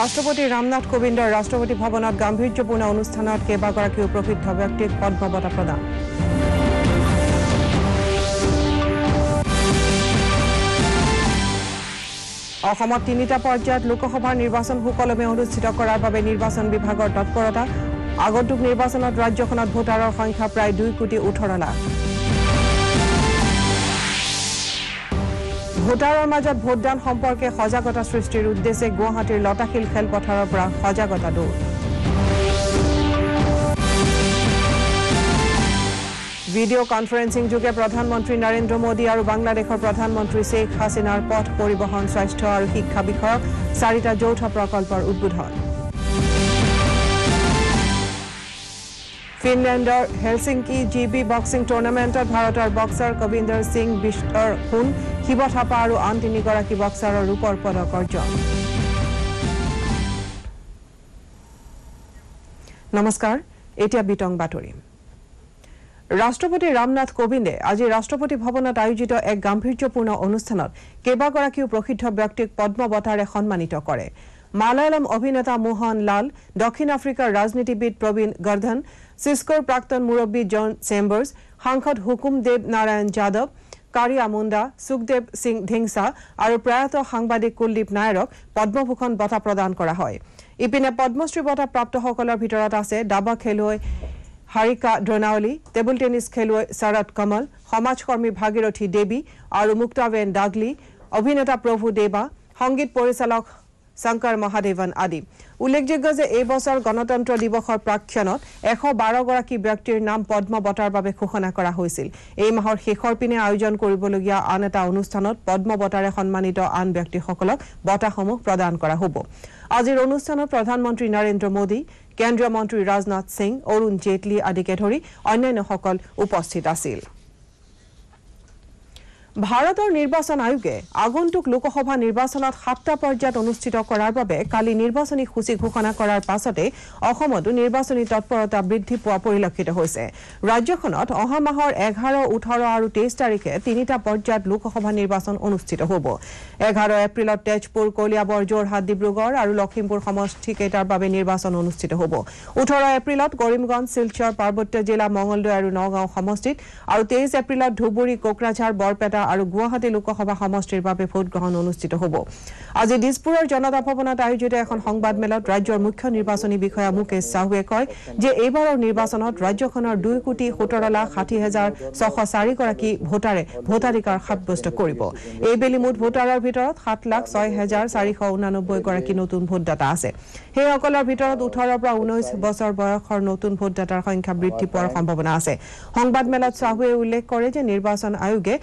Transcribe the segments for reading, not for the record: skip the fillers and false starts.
ৰাষ্ট্ৰপতি ৰামনাথ কোবিন্দৰ ৰাষ্ট্ৰপতি ভৱনত গাম্ভীৰ্যপূৰ্ণ অনুষ্ঠানত কেইবাগৰাকীও প্ৰসিদ্ধ ব্যক্তিক পদ্ম বঁটা প্ৰদান। অসমত তিনিটা পৰ্যায়ত লোকসভাৰ নিৰ্বাচন সুকলমে অনুষ্ঠিত কৰাৰ বাবে নিৰ্বাচন বিভাগৰ তৎপৰতা। আগন্তুক নিৰ্বাচনত ৰাজ্যখনত ভোটাৰৰ সংখ্যা প্ৰায় 2,18 লাখ। ভোটাৰৰ মাজত ভোটদান সম্পৰ্কে সজাগতা সৃষ্টিৰ উদ্দেশ্যে গুৱাহাটীৰ লতাশিল খেলপথাৰৰ পৰা সজাগতা দৌৰ। ভিডিঅ' কনফাৰেন্সিং যোগে প্ৰধানমন্ত্ৰী নৰেন্দ্ৰ মোদী আৰু বাংলাদেশৰ প্ৰধানমন্ত্ৰী শ্বেখ হাছিনাৰ পথ পৰিবহণ, স্বাস্থ্য আৰু শিক্ষা বিষয়ক 4টা যৌথ প্ৰকল্পৰ উদ্বোধন। ফিনলেণ্ডৰ হেলচিংকি GB বক্সিং টুৰ্ণামেণ্টত ভাৰতৰ বক্সাৰ কবিন্দৰ সিং বিষ্টৰ সোণ, শিৱ থাপা আৰু আন 3গৰাকী বক্সাৰৰ ৰূপৰ পদক অৰ্জন। নমস্কাৰ, এতিয়া বিতং বাতৰি। ৰাষ্ট্ৰপতি ৰামনাথ কোবিন্দে আজি ৰাষ্ট্ৰপতি ভৱনত আয়োজিত এক গাম্ভীৰ্যপূৰ্ণ অনুষ্ঠানত কেইবাগৰাকীও প্ৰসিদ্ধ ব্যক্তিক পদ্ম বঁটাৰে সন্মানিত কৰে। মালায়ালম অভিনেতা মোহন লাল, দক্ষিণ আফ্ৰিকাৰ ৰাজনীতিবিদ প্ৰবীণ গৰ্ধন, সিস্কোৰ প্ৰাক্তন মুৰব্বী জন চেম্বাৰ্ছ, সাংসদ হুকুমদেৱ নাৰায়ণ যাদৱ, কাৰিয়া মুণ্ডা, সুখদেৱ সিং ধিংসা আৰু প্ৰয়াত সাংবাদিক কুলদীপ নায়াৰক পদ্মভূষণ বঁটা প্ৰদান কৰা হয়। ইপিনে পদ্মশ্ৰী বঁটা প্ৰাপ্তসকলৰ ভিতৰত আছে দাবা খেলুৱৈ হাৰিকা দ্ৰোনাৱলী, টেবুল টেনিছ খেলুৱৈ শৰৎ কমল, সমাজকৰ্মী ভাগীৰথী দেৱী আৰু মুক্তাবেন ডাগলী, অভিনেতা প্ৰভু দেৱা, সংগীত পৰিচালক শংকৰ মহাদেৱন আদি। উল্লেখযোগ্য যে এই বছৰ গণতন্ত্ৰ দিৱসৰ প্ৰাক্ষণত 112গৰাকী ব্যক্তিৰ নাম পদ্ম বঁটাৰ বাবে ঘোষণা কৰা হৈছিল। এই মাহৰ শেষৰ পিনে আয়োজন কৰিবলগীয়া আন এটা অনুষ্ঠানত পদ্ম বঁটাৰে সন্মানিত আন ব্যক্তিসকলক বঁটাসমূহ প্ৰদান কৰা হ'ব। আজিৰ অনুষ্ঠানত প্ৰধানমন্ত্ৰী নৰেন্দ্ৰ মোদী, কেন্দ্ৰীয় মন্ত্ৰী ৰাজনাথ সিং, অৰুণ জেটলী আদিকে ধৰি অন্যান্যসকল উপস্থিত আছিল। ভাৰতৰ নিৰ্বাচন আয়োগে আগন্তুক লোকসভা নিৰ্বাচনত 7টা পৰ্যায়ত অনুষ্ঠিত কৰাৰ বাবে কালি নিৰ্বাচনী সূচী ঘোষণা কৰাৰ পাছতে অসমতো নিৰ্বাচনী তৎপৰতা বৃদ্ধি পোৱা পৰিলক্ষিত হৈছে। ৰাজ্যখনত অহা মাহৰ 11, 18 আৰু 23 তাৰিখে 3টা পৰ্যায়ত লোকসভা নিৰ্বাচন অনুষ্ঠিত হ'ব। 11 এপ্ৰিলত তেজপুৰ, কলিয়াবৰ, যোৰহাট, ডিব্ৰুগড় আৰু লখিমপুৰ সমষ্টিকেইটাৰ বাবে নিৰ্বাচন অনুষ্ঠিত হ'ব। 18 এপ্ৰিলত কৰিমগঞ্জ, শিলচৰ, পাৰ্বত্য জিলা, মঙলদৈ আৰু নগাঁও সমষ্টিত আৰু 23 এপ্ৰিলত ধুবুৰী, কোকৰাঝাৰ, বৰপেটা আৰু গুৱাহাটী লোকসভা সমষ্টিৰ বাবে ভোটগ্ৰহণ অনুষ্ঠিত হ'ব। আজি দিছপুৰৰ জনতা ভৱনত আয়োজিত এখন সংবাদমেলত ৰাজ্যৰ মুখ্য নিৰ্বাচনী বিষয়া মুকেশ চাহুৱে কয় যে এইবাৰৰ নিৰ্বাচনত ৰাজ্যখনৰ 2,60,60,604গৰাকী ভোটাৰে ভোটাধিকাৰ সাব্যস্ত কৰিব। এইবেলি মুঠ ভোটাৰৰ ভিতৰত 7,06,489গৰাকী নতুন ভোটদাতা আছে। সেইসকলৰ ভিতৰত 18 পৰা 19 বছৰ বয়সৰ নতুন ভোটদাতাৰ সংখ্যা বৃদ্ধি পোৱাৰ সম্ভাৱনা আছে। সংবাদমেলত চাহুৱে উল্লেখ কৰে যে নিৰ্বাচন আয়োগে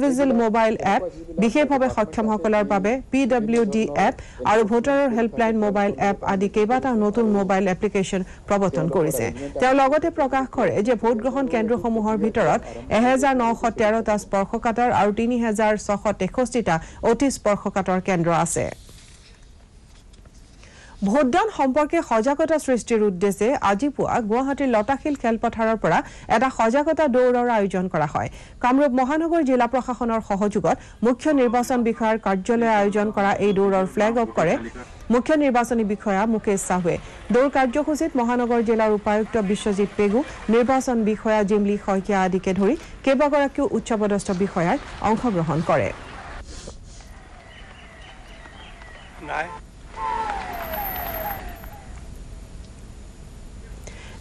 ভিজিল মোবাইল এপ, বিশেষভাৱে সক্ষমসকলৰ বাবে PWD এপ আৰু ভোটাৰৰ হেল্পলাইন মোবাইল এপ আদি কেইবাটাও নতুন মোবাইল এপ্লিকেশ্যন প্ৰৱৰ্তন কৰিছে। তেওঁ লগতে প্ৰকাশ কৰে যে ভোটগ্ৰহণ কেন্দ্ৰসমূহৰ ভিতৰত 1,913টা স্পৰ্শকাতৰ আৰু 3,663টা অতি স্পৰ্শকাতৰ কেন্দ্ৰ আছে। ভোটদান সম্পৰ্কে সজাগতা সৃষ্টিৰ উদ্দেশ্যে আজি পুৱা গুৱাহাটীৰ লতাশিল খেলপথাৰৰ পৰা এটা সজাগতা দৌৰৰ আয়োজন কৰা হয়। কামৰূপ মহানগৰ জিলা প্ৰশাসনৰ সহযোগত মুখ্য নিৰ্বাচন বিষয়াৰ কাৰ্যালয়ে আয়োজন কৰা এই দৌৰৰ ফ্লেগ অফ কৰে মুখ্য নিৰ্বাচনী বিষয়া মুকেশ চাহুৱে। দৌৰ কাৰ্যসূচীত মহানগৰ জিলাৰ উপায়ুক্ত বিশ্বজিৎ পেগু, নিৰ্বাচন বিষয়া জিমলি শইকীয়া আদিকে ধৰি কেইবাগৰাকীও উচ্চপদস্থ বিষয়াই অংশগ্ৰহণ কৰে।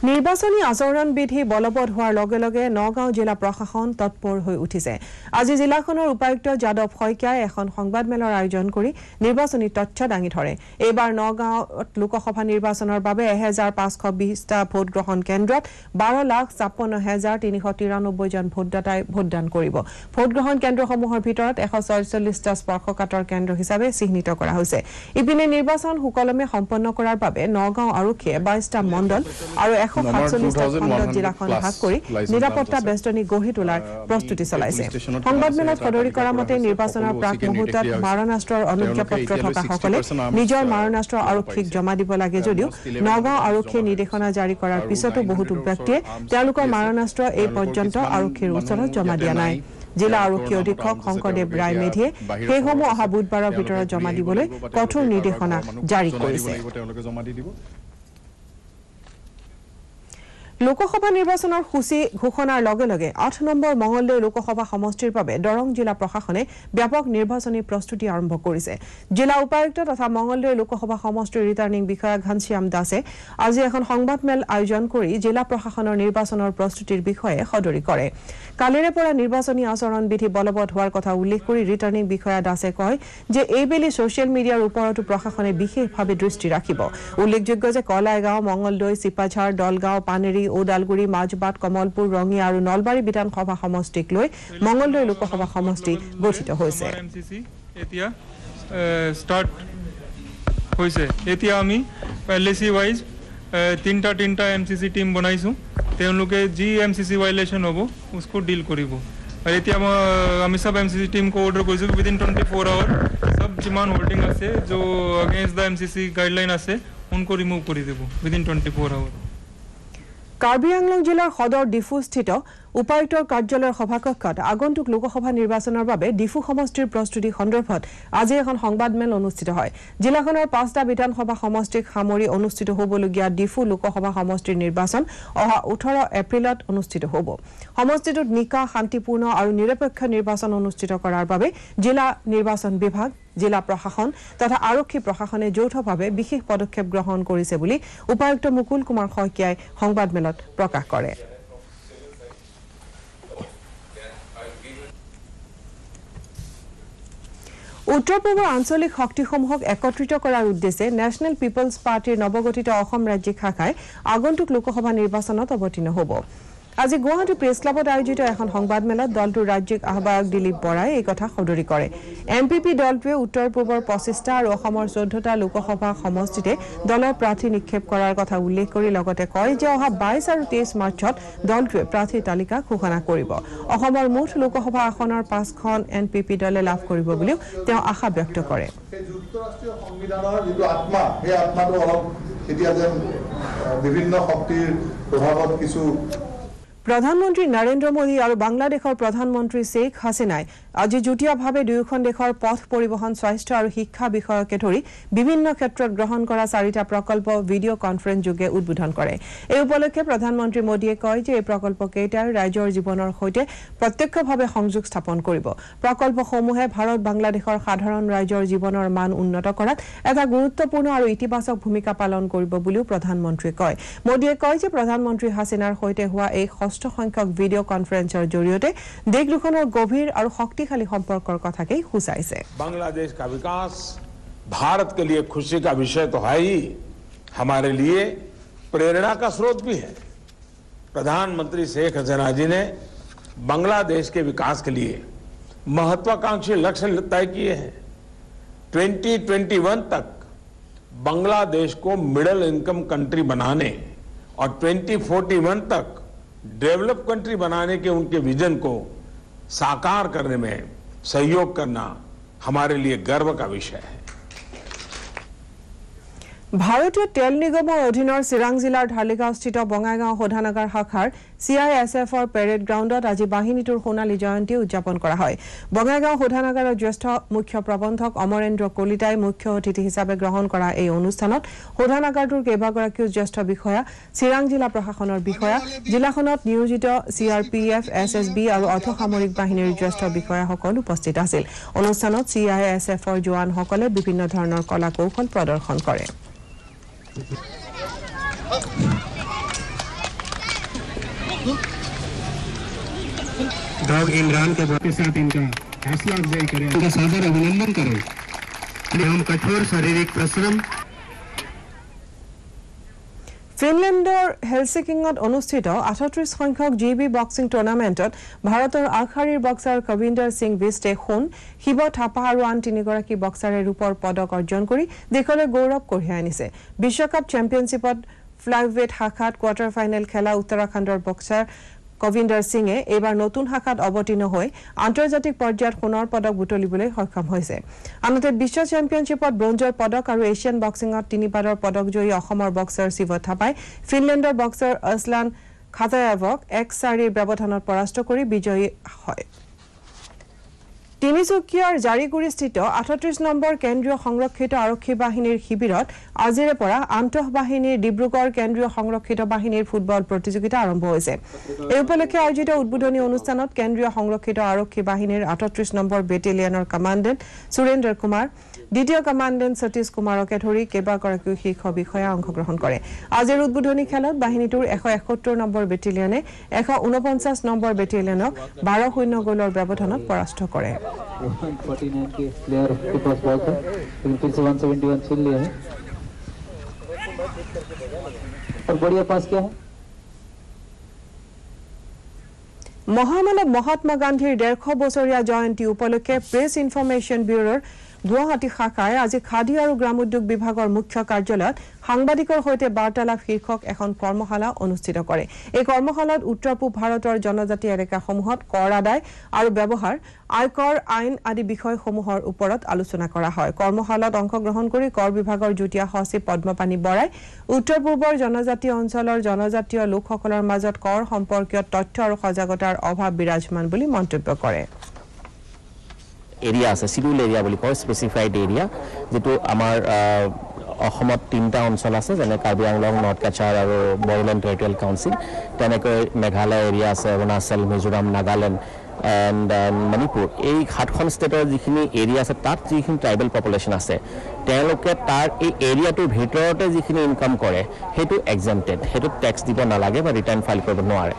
নিৰ্বাচনী আচৰণ বিধি বলবৎ হোৱাৰ লগে লগে নগাঁও জিলা প্ৰশাসন তৎপৰ হৈ উঠিছে। আজি জিলাখনৰ উপায়ুক্ত যাদৱ শইকীয়াই এখন সংবাদমেলৰ আয়োজন কৰি নিৰ্বাচনী তথ্য দাঙি ধৰে। এইবাৰ নগাঁৱত লোকসভা নিৰ্বাচনৰ বাবে 1,520টা ভোটগ্ৰহণ কেন্দ্ৰত 12,56,393জন ভোটদাতাই ভোটদান কৰিব। ভোটগ্ৰহণ কেন্দ্ৰসমূহৰ ভিতৰত 144টা স্পৰ্শকাতৰ কেন্দ্ৰ হিচাপে চিহ্নিত কৰা হৈছে। ইপিনে নিৰ্বাচন সুকলমে সম্পন্ন কৰাৰ বাবে নগাঁও আৰক্ষীয়ে 22টা মণ্ডল আৰু 147টা খণ্ডত জিলাখন ভাগ কৰি নিৰাপত্তা বেষ্টনী গঢ়ি তোলাৰ প্ৰস্তুতি চলাইছে। সংবাদমেলত সদৰি কৰা মতে নিৰ্বাচনৰ প্ৰাক মুহূৰ্তত মাৰণাস্ত্ৰৰ অনুজ্ঞাপত্ৰ থকাসকলে নিজৰ মাৰণাস্ত্ৰ আৰক্ষীক জমা দিব লাগে যদিও নগাঁও আৰক্ষীয়ে নিৰ্দেশনা জাৰি কৰাৰ পিছতো বহুতো ব্যক্তিয়ে তেওঁলোকৰ মাৰণাস্ত্ৰ এই পৰ্যন্ত আৰক্ষীৰ ওচৰত জমা দিয়া নাই। জিলা আৰক্ষী অধীক্ষক শংকৰদেৱ ৰায় মেধিয়ে সেইসমূহ অহা বুধবাৰৰ ভিতৰত জমা দিবলৈ কঠোৰ নিৰ্দেশনা জাৰি কৰিছে লোকসভা নিৰ্বাচনৰ সূচী ঘোষণাৰ লগে লগে ৮ নম্বৰ মঙলদৈ লোকসভা সমষ্টিৰ বাবে দৰং জিলা প্ৰশাসনে ব্যাপক নিৰ্বাচনী প্ৰস্তুতি আৰম্ভ কৰিছে জিলা উপায়ুক্ত তথা মঙলদৈ লোকসভা সমষ্টিৰ ৰিটাৰ্নিং বিষয়া ঘনশ্যাম দাসে আজি এখন সংবাদমেল আয়োজন কৰি জিলা প্ৰশাসনৰ নিৰ্বাচনৰ প্ৰস্তুতিৰ বিষয়ে সদৰি কৰে কালিৰে পৰা নিৰ্বাচনী আচৰণ বিধি বলবৎ হোৱাৰ কথা উল্লেখ কৰি ৰিটাৰ্নিং বিষয়া দাসে কয় যে এইবেলি ছ'চিয়েল মিডিয়াৰ ওপৰতো প্ৰশাসনে বিশেষভাৱে দৃষ্টি ৰাখিব উল্লেখযোগ্য যে কলাইগাঁও মঙলদৈ চিপাঝাৰ দলগাঁও পানেৰী ওদালগুৰি মাজবাট কমলপুৰ ৰঙিয়া আৰু নলবাৰী বিধানসভা সমষ্টিক লৈ মঙলদৈ লোকসভা সমষ্টি গঠিত হৈছে এতিয়া ষ্টাৰ্ট হৈছে এতিয়া আমি এলএসি ওয়াইজ তিনটা এমসিসি টিম বনাইছো তেওঁলোকে জি এমসিসি ভায়োলেশন হ'ব उसको ডিল কৰিব আৰু এতিয়া আমি সব এমসিসি টিম কো অৰ্ডাৰ কৰিছো উইদিন 24 আৱাৰ সব যিমান হোল্ডিং আছে जो अगेंस्ट द एमसीसी गाइडलाइन আছে उनको रिमूव কৰি দেব উইদিন 24 আৱাৰ কাৰ্বি আংলং জিলাৰ সদৰ ডিফুস্থিত উপায়ুক্তৰ কাৰ্যালয়ৰ সভাকক্ষত আগন্তুক লোকসভা নিৰ্বাচনৰ বাবে ডিফু সমষ্টিৰ প্ৰস্তুতি সন্দৰ্ভত আজি এখন সংবাদমেল অনুষ্ঠিত হয় জিলাখনৰ 5টা বিধানসভা সমষ্টিক সামৰি অনুষ্ঠিত হ'বলগীয়া ডিফু লোকসভা সমষ্টিৰ নিৰ্বাচন অহা 18 এপ্ৰিলত অনুষ্ঠিত হ'ব সমষ্টিটোত নিকা শান্তিপূৰ্ণ আৰু নিৰপেক্ষ নিৰ্বাচন অনুষ্ঠিত কৰাৰ বাবে জিলা নিৰ্বাচন বিভাগ জিলা প্ৰশাসন তথা আৰক্ষী প্ৰশাসনে যৌথভাৱে বিশেষ পদক্ষেপ গ্ৰহণ কৰিছে বুলি উপায়ুক্ত মুকুল কুমাৰ শইকীয়াই সংবাদমেলত প্ৰকাশ কৰে উত্তৰ-পূবৰ আঞ্চলিক শক্তিসমূহক একত্ৰিত কৰাৰ উদ্দেশ্যে নেশ্যনেল পিপলছ পাৰ্টিৰ নৱগঠিত অসম ৰাজ্যিক শাখাই আগন্তুক লোকসভা নিৰ্বাচনত অৱতীৰ্ণ হ'ব আজি গুৱাহাটী প্ৰেছ ক্লাবত আয়োজিত এখন সংবাদমেলত দলটোৰ ৰাজ্যিক আহ্বায়ক দিলীপ বৰাই এই কথা সদৰি কৰে এমপিপি দলটোৱে উত্তৰ-পূবৰ 25টা আৰু অসমৰ 14টা লোকসভা সমষ্টিতে দলৰ প্ৰাৰ্থী নিক্ষেপ কৰাৰ কথা উল্লেখ কৰি লগতে কয় যে অহা 22 আৰু 23 মাৰ্চত দলটোৱে প্ৰাৰ্থীৰ তালিকা ঘোষণা কৰিব অসমৰ মুঠ লোকসভা আসনৰ 5খন এনপিপি দলে লাভ কৰিব বুলিও তেওঁ আশা ব্যক্ত কৰে যুক্তৰাষ্ট্ৰীয় সংবিধানৰ যিটো আত্মা সেই আত্মাটো অলপ এতিয়া যেন বিভিন্ন শক্তিৰ প্ৰভাৱত কিছু প্ৰধানমন্ত্ৰী নৰেন্দ্ৰ মোদী আৰু বাংলাদেশৰ প্ৰধানমন্ত্ৰী শেখ হাছিনাই আজি যুটীয়াভাৱে দুয়োখন দেশৰ পথ পৰিবহণ স্বাস্থ্য আৰু শিক্ষা বিষয়কে ধৰি বিভিন্ন ক্ষেত্ৰত গ্ৰহণ কৰা 4টা প্ৰকল্প ভিডিঅ' কনফাৰেন্স যোগে উদ্বোধন কৰে এই উপলক্ষে প্ৰধানমন্ত্ৰী মোদীয়ে কয় যে এই প্ৰকল্পকেইটাৰ ৰাজ্যৰ জীৱনৰ সৈতে প্ৰত্যক্ষভাৱে সংযোগ স্থাপন কৰিব প্ৰকল্পসমূহে ভাৰত বাংলাদেশৰ সাধাৰণ ৰাজ্যৰ জীৱনৰ মান উন্নত কৰাত এটা গুৰুত্বপূৰ্ণ আৰু ইতিবাচক ভূমিকা পালন কৰিব বুলিও প্ৰধানমন্ত্ৰীয়ে কয় মোদীয়ে কয় যে প্ৰধানমন্ত্ৰী হাছিনাৰ সৈতে হোৱা এই ষষ্ঠ সংখ্যক ভিডিঅ' কনফাৰেন্সৰ জৰিয়তে দেশ দুখনৰ গভীৰ আৰু শক্তিশালী সম্পৰ্কৰ কথাকেই সূচাইছে बांग्लादेश का विकास भारत के लिए खुशी का विषय तो है ही हमारे लिए प्रेरणा का स्रोत भी है प्रधानमंत्री शेख हसीना जी ने बांग्लादेश के विकास के लिए महत्वाकांक्षी लक्ष्य तय किए हैं 2021 तक बांग्लादेश को मिडिल इनकम कंट्री बनाने और 2041 तक डेवलप कंट्री बनाने के उनके विजन को साकार करने में सहयोग करना हमारे लिए गर्व का विषय है ভাৰতীয় তেল নিগমৰ অধীনৰ চিৰাং জিলাৰ ঢালিগাঁওস্থিত বঙাইগাঁও শোধানাগাৰ শাখাৰ CISFৰ পেৰেড গ্ৰাউণ্ডত আজি বাহিনীটোৰ সোণালী জয়ন্তী উদযাপন কৰা হয় বঙাইগাঁও শোধানাগাৰৰ জ্যেষ্ঠ মুখ্য প্ৰবন্ধক অমৰেন্দ্ৰ কলিতাই মুখ্য অতিথি হিচাপে গ্ৰহণ কৰা এই অনুষ্ঠানত শোধানাগাৰটোৰ কেইবাগৰাকীও জ্যেষ্ঠ বিষয়া চিৰাং জিলা প্ৰশাসনৰ বিষয়া জিলাখনত নিয়োজিত CRPF SSB আৰু অৰ্থসামৰিক বাহিনীৰ জ্যেষ্ঠ বিষয়াসকল উপস্থিত আছিল অনুষ্ঠানত CISFৰ জোৱানসকলে বিভিন্ন ধৰণৰ কলা কৌশল প্ৰদৰ্শন কৰে डॉग इमरान के साथ इनका हौसला अफजाई करें उनका सादर अभिनंदन करें हम कठोर शारीरिक परिश्रम ফিনলেণ্ডৰ হেলচিকিঙত অনুষ্ঠিত 38 সংখ্যক জিবি বক্সিং টুৰ্ণামেণ্টত ভাৰতৰ আগশাৰীৰ বক্সাৰ কবিন্দৰ সিং বিষ্টে সোণ শিৱ থাপা আৰু আন 3গৰাকী বক্সাৰে ৰূপৰ পদক অৰ্জন কৰি দেশলৈ গৌৰৱ কঢ়িয়াই আনিছে বিশ্বকাপ চেম্পিয়নশ্বিপত ফ্লাইৱেট শাখাত কোৱাৰ্টাৰ ফাইনেল খেলা উত্তৰাখণ্ডৰ বক্সাৰ কবিন্দৰ সিঙে এবাৰ নতুন শাখাত অৱতীৰ্ণ হৈ আন্তৰ্জাতিক পৰ্যায়ত সোণৰ পদক বুটলিবলৈ সক্ষম হৈছে আনহাতে বিশ্ব চেম্পিয়নশ্বিপত ব্ৰঞ্জৰ পদক আৰু এছিয়ান বক্সিঙত 3বাৰৰ পদকজয়ী অসমৰ বক্সাৰ শিৱ থাপাই ফিনলেণ্ডৰ বক্সাৰ আসলান খাতায়াভক 1-4 ব্যৱধানত পৰাস্ত কৰি বিজয়ী হয় তিনিচুকীয়াৰ জাৰিগুৰিস্থিত ৩৮ নম্বৰ কেন্দ্ৰীয় সংৰক্ষিত আৰক্ষী বাহিনীৰ শিবিৰত আজিৰে পৰা আন্তঃবাহিনীৰ ডিব্ৰুগড় কেন্দ্ৰীয় সংৰক্ষিত বাহিনীৰ ফুটবল প্ৰতিযোগিতা আৰম্ভ হৈছে। এই উপলক্ষে আয়োজিত উদ্বোধনী অনুষ্ঠানত কেন্দ্ৰীয় সংৰক্ষিত আৰক্ষী বাহিনীৰ ৩৮ নম্বৰ বেটেলিয়নৰ কমাণ্ডেণ্ট সুৰেন্দ্ৰ কুমাৰ, দ্বিতীয় কমাণ্ডেণ্ট সতীশ কুমাৰকে ধৰি কেইবাগৰাকীও শীৰ্ষ বিষয়া অংশগ্ৰহণ কৰে। আজিৰ উদ্বোধনী খেলত বাহিনীটোৰ ১৭১ নম্বৰ বেটেলিয়নে ১৪৯ নম্বৰ বেটেলিয়নক ১২-০ গ'লৰ ব্যৱধানত পৰাস্ত কৰে। 149 के प्लेयर के पास बॉल था लेकिन फिर से 171 खेल लिया है और बढ़िया पास किया है। মহামানৱ মহাত্মা গান্ধীৰ ১৫০ বছৰীয়া জয়ন্তী উপলক্ষে প্ৰেছ ইনফৰমেশ্যন ব্যুৰোৰ গুৱাহাটী শাখাই আজি খাদী আৰু গ্ৰামোদ্যোগ বিভাগৰ মুখ্য কাৰ্যালয়ত সাংবাদিকৰ সৈতে বাৰ্তালাপ শীৰ্ষক এখন কৰ্মশালা অনুষ্ঠিত কৰে। এই কৰ্মশালাত উত্তৰ পূব ভাৰতৰ জনজাতি এলেকাসমূহত কৰ আদায় আৰু ব্যৱহাৰ, আয়কৰ আইন আদি বিষয়সমূহৰ ওপৰত আলোচনা কৰা হয়। কৰ্মশালাত অংশগ্ৰহণ কৰি কৰ বিভাগৰ যুটীয়া সচিব পদ্মপাণি বৰাই উত্তৰ পূবৰ জনজাতীয় অঞ্চলৰ জনজাতীয় লোকসকলৰ মাজত কৰ সম্পৰ্কীয় তথ্য আৰু সজাগতাৰ অভাৱ বিৰাজমান বুলি মন্তব্য কৰে। এৰিয়া আছে, শিডিউল এৰিয়া বুলি কয়, স্পেচিফাইড এৰিয়া, যিটো আমাৰ অসমত ৩টা অঞ্চল আছে, যেনে কাৰ্বি আংলং, নৰ্থ কাছাৰ আৰু বড়োলেণ্ড টেৰিটৰিয়েল কাউন্সিল। তেনেকৈ মেঘালয় এৰিয়া আছে, অৰুণাচল, মিজোৰাম, নাগালেণ্ড এণ্ড মণিপুৰ। এই 7খন ষ্টেটৰ যিখিনি এৰিয়া আছে, তাত যিখিনি ট্ৰাইবেল পপুলেশ্যন আছে, তেওঁলোকে তাৰ এই এৰিয়াটোৰ ভিতৰতে যিখিনি ইনকাম কৰে সেইটো এক্সেম্পটেড, সেইটোত টেক্স দিব নালাগে বা ৰিটাৰ্ণ ফাইল কৰিব নোৱাৰে।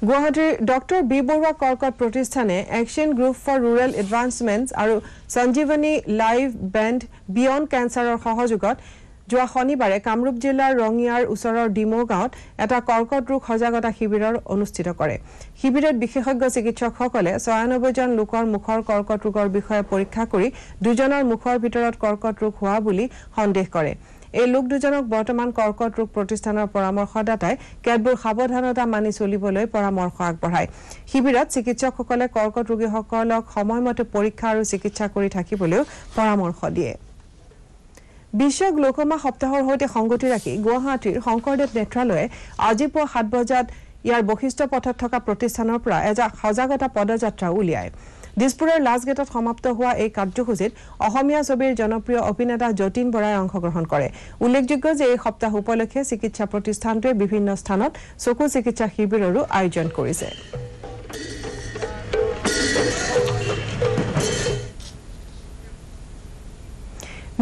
গুৱাহাটীৰ ডক্টৰ বি বৰুৱা কৰ্কট প্ৰতিষ্ঠানে একশ্যন গ্ৰুপ ফৰ ৰুৰেল এডভান্সমেণ্টছ আৰু সঞ্জীৱনী লাইভ বেণ্ড বিয়ণ্ড কেঞ্চাৰৰ সহযোগত যোৱা শনিবাৰে কামৰূপ জিলাৰ ৰঙিয়াৰ ওচৰৰ ডিমৌ গাঁৱত এটা কৰ্কট ৰোগ সজাগতা শিবিৰৰ অনুষ্ঠিত কৰে। শিবিৰত বিশেষজ্ঞ চিকিৎসকসকলে ৯৬ জন লোকৰ মুখৰ কৰ্কট ৰোগৰ বিষয়ে পৰীক্ষা কৰি 2জনৰ মুখৰ ভিতৰত কৰ্কট ৰোগ হোৱা বুলি সন্দেহ কৰে। এই লোক 2জনক বৰ্তমান কৰ্কট ৰোগ প্ৰতিষ্ঠানৰ পৰামৰ্শদাতাই কেতবোৰ সাৱধানতা মানি চলিবলৈ পৰামৰ্শ আগবঢ়ায়। শিবিৰত চিকিৎসকসকলে কৰ্কট ৰোগীসকলক সময়মতে পৰীক্ষা আৰু চিকিৎসা কৰি থাকিবলৈও পৰামৰ্শ দিয়ে। বিশ্ব গ্লকমা সপ্তাহৰ সৈতে সংগতি ৰাখি গুৱাহাটীৰ শংকৰদেৱ নেত্ৰালয়ে আজি পুৱা 7 বজাত ইয়াৰ বশিষ্ঠ পথত থকা প্ৰতিষ্ঠানৰ পৰা এটা সজাগতা পদযাত্ৰা উলিয়ায়। দিছপুৰৰ লাজগেটত সমাপ্ত হোৱা এই কাৰ্যসূচীত অসমীয়া ছবিৰ জনপ্ৰিয় অভিনেতা যতীন বৰাই অংশগ্ৰহণ কৰে। উল্লেখযোগ্য যে এই সপ্তাহ উপলক্ষে চিকিৎসা প্ৰতিষ্ঠানটোৱে বিভিন্ন স্থানত চকু চিকিৎসা শিবিৰৰো আয়োজন কৰিছে।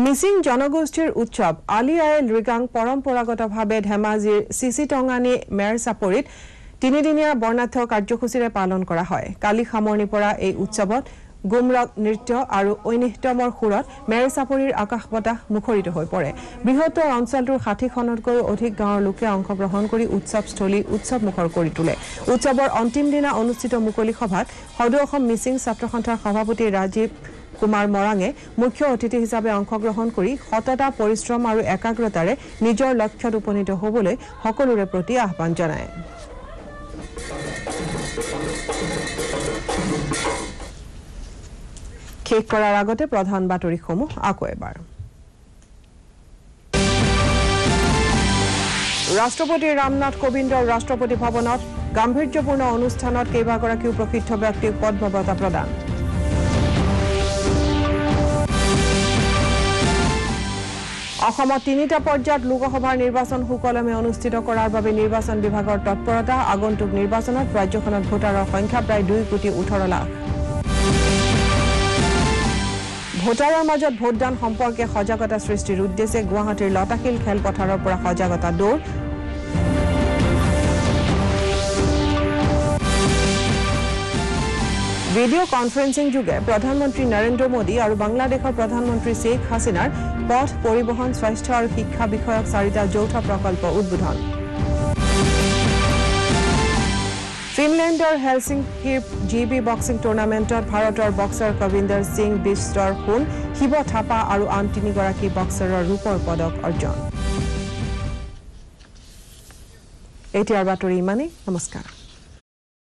মিচিং জনগোষ্ঠীৰ উৎসৱ আলি আই লৃগাং পৰম্পৰাগতভাৱে ধেমাজিৰ চিচিটঙানী মেৰ চাপৰিত 3দিনীয়া বৰ্ণাঢ্য কাৰ্যসূচীৰে পালন কৰা হয়। কালি সামৰণি পৰা এই উৎসৱত গুমৰাগ নৃত্য আৰু ঐনিত্যমৰ সুৰত মেৰ চাপৰিৰ আকাশ বতাহ মুখৰিত হৈ পৰে। বৃহত্তৰ অঞ্চলটোৰ 60খনতকৈও অধিক গাঁৱৰ লোকে অংশগ্ৰহণ কৰি উৎসৱস্থলী উৎসৱমুখৰ কৰি তোলে। উৎসৱৰ অন্তিম দিনা অনুষ্ঠিত মুকলি সভাত সদৌ অসম মিচিং ছাত্ৰ সন্থাৰ সভাপতি ৰাজীৱ কুমাৰ মৰাঙে মুখ্য অতিথি হিচাপে অংশগ্ৰহণ কৰি সততা, পৰিশ্ৰম আৰু একাগ্ৰতাৰে নিজৰ লক্ষ্যত উপনীত হ'বলৈ সকলোৰে প্ৰতি আহ্বান জনায়। শেষ কৰাৰ আগতে প্ৰধান বাতৰিসমূহ আকৌ এবাৰ। ৰাষ্ট্ৰপতি ৰামনাথ কোবিন্দৰ ৰাষ্ট্ৰপতি ভৱনত গাম্ভীৰ্যপূৰ্ণ অনুষ্ঠানত কেইবাগৰাকীও প্ৰসিদ্ধ ব্যক্তিক পদ্ম বঁটা প্ৰদান। অসমত 3টা পৰ্যায়ত লোকসভাৰ নিৰ্বাচন সুকলমে অনুষ্ঠিত কৰাৰ বাবে নিৰ্বাচন বিভাগৰ তৎপৰতা। আগন্তুক নিৰ্বাচনত ৰাজ্যখনত ভোটাৰৰ সংখ্যা প্ৰায় 2,18 লাখ। ভোটাৰৰ মাজত ভোটদান সম্পৰ্কে সজাগতা সৃষ্টিৰ উদ্দেশ্যে গুৱাহাটীৰ লতাশিল খেলপথাৰৰ পৰা সজাগতা দৌৰ। ভিডিঅ' কনফাৰেন্সিং যোগে প্ৰধানমন্ত্ৰী নৰেন্দ্ৰ মোদী আৰু বাংলাদেশৰ প্ৰধানমন্ত্ৰী শ্বেখ হাছিনাৰ পথ, পৰিবহণ, স্বাস্থ্য আৰু শিক্ষা বিষয়ক 4টা যৌথ প্ৰকল্প উদ্বোধন। ফিনলেণ্ডৰ হেলচিংকিৰ GB বক্সিং টুৰ্ণামেণ্টত ভাৰতৰ বক্সাৰ কবিন্দৰ সিং বিষ্টৰ সোণ, শিৱ থাপা আৰু আন 3গৰাকী বক্সাৰৰ ৰূপৰ পদক অৰ্জন। এতিয়াৰ বাতৰি ইমানেই। নমস্কাৰ।